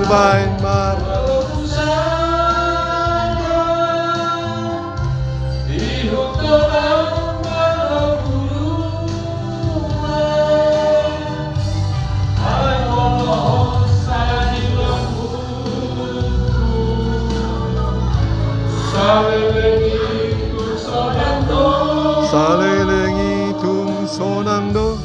lupa en mar. Salelengi tung sonando.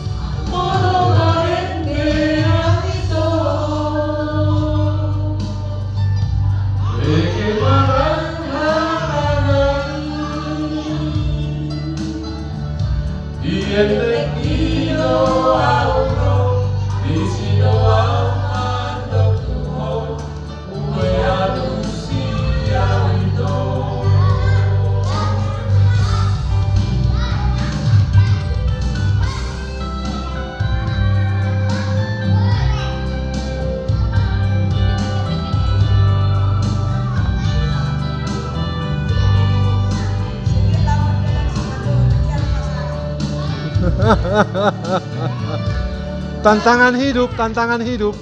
Tantangan hidup, tantangan hidup.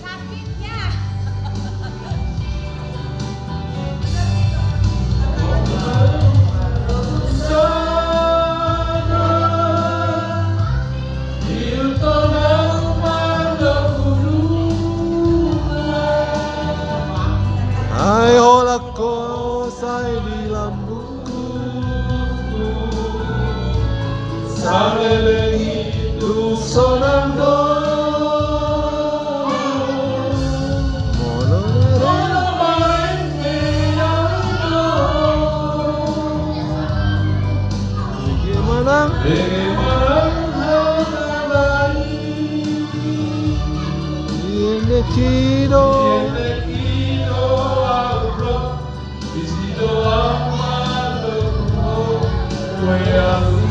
Hai holako sai di lambungku, salelengi tu sonando. Kido Visito amado, voy a